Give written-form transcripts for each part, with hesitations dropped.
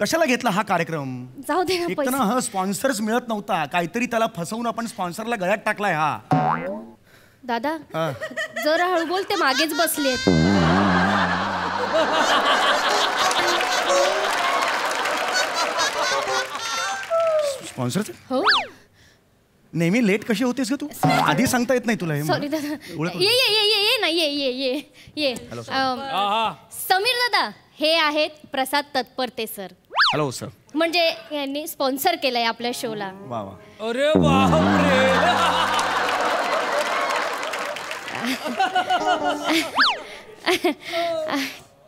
कशाला घेतला हा कार्यक्रम? जाऊ दे ना एक तर ना हा स्पॉन्सर्स मिळत नव्हता, काहीतरी त्याला फसवून आपण स्पॉन्सरला गळ्यात टाकलाय हा. दादा जरा हळू बोल, ते मागेच बसलेत. स्पॉन्सर हो नेहमी लेट कशी होतेस ग तू? आधी सांगता येत नाही तुला? सॉरी दादा. ये ये ये ये ये ना ये ये ये ये समीर दादा, हे आहेत प्रसाद तत्परते सर. Hello sir. म्हणजे यांनी स्पॉन्सर केलंय आपल्या शोला. वा वा. अरे बापरे.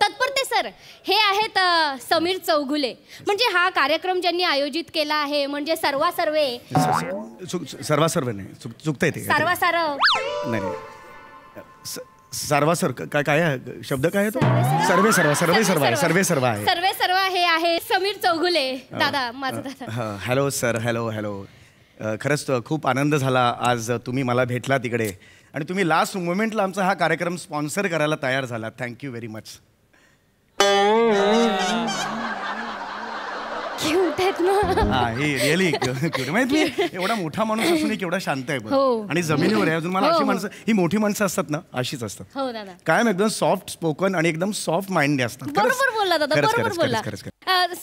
तत्परते सर हे आहेत समीर चौगुले. म्हणजे हा कार्यक्रम ज्यांनी आयोजित केला आहे, म्हणजे सर्वे सर्वासर्व नाही, चुकतंय ते. सर्वासारव नाही, सर्वासर काय काय आहे शब्द? काय आहे तो? सर्वे सर्व सर्वे सर्व आहे. सर्वे सर्व आहे. सर्वे सर्व हे आहे समीर चौगुले दादा, माझा दादा. Hello sir. Hello hello. खरंच खूप आनंद झाला आज तुम्ही मला भेटला तिकडे, आणि तुम्ही लास्ट मोमेंटला आमचा हा कार्यक्रम स्पॉन्सर करायला तयार झाला. Thank you very much. क्यूट आहेत ना. हा, हे रिअली क्यूट. माहिती मी एवढा मोठा माणूस असून केवढा शांत आहे. हो. आणि जमिनीवर आहे अजून. मला अशी माणसं, ही मोठी माणसं असतात ना, अशीच असतात. हो दादा. कायम एकदम सॉफ्ट स्पोकन आणि एकदम सॉफ्ट माइंड असतात. बरोबर बोलला दादा, बरोबर बोलला.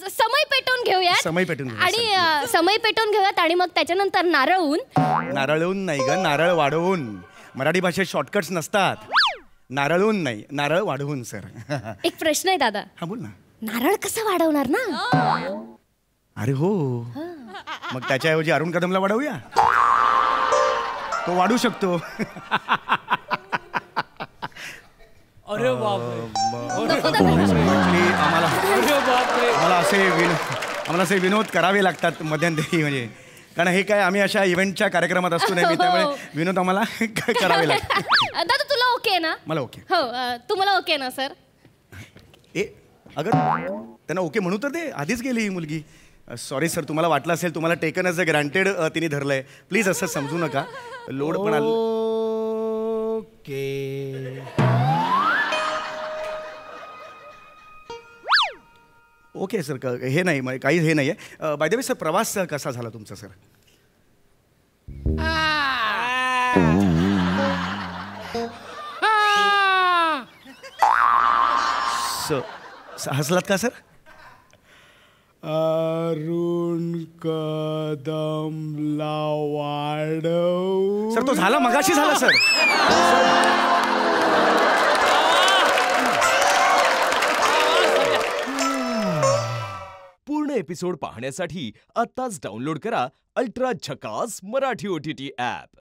समय पेटवून घेऊयात. समय पेटून घेऊयात. आणि समय पेटवून घेऊयात आणि मग त्याच्यानंतर नारळून नाही ग, नारळ वाढवून. मराठी भाषेत शॉर्टकट्स नसतात. नारळून नाही, नारळ वाढवून. सर एक प्रश्न आहे दादा. हा बोल ना. नारळ कसं वाढवणार ना? अरे हो, मग त्याच्याऐवजी अरुण कदमला वाढवूया, तो वाढू शकतो. अरे बापरे. आम्हाला असे विनोद करावे लागतात मध्यंतरी, म्हणजे कारण हे काय आम्ही अशा इव्हेंटच्या कार्यक्रमात असतो नेहमी, त्यामुळे विनोद आम्हाला करावे लागतात. दादा तुला ओके ना? मला ओके. हो तुम्हाला ओके ना सर? अगर त्यांना ओके म्हणू तर दे. आधीच गेली ही मुलगी. सॉरी सर, तुम्हाला वाटलं असेल तुम्हाला टेकन ॲज अ ग्रँटेड तिने धरलंय. प्लीज असं समजू नका. लोड पण आलं. Okay okay sir. हे नाही, काही हे नाही आहे. बाय द वे सर, प्रवास कसा झाला तुमचा सर? हसलात का सर? अरुण कदमला वाढव. सर तो झाला, मगाशी झाला सर. पूर्ण एपिसोड पाहण्यासाठी आत्ताच डाउनलोड करा अल्ट्रा झकास मराठी OTT ॲप.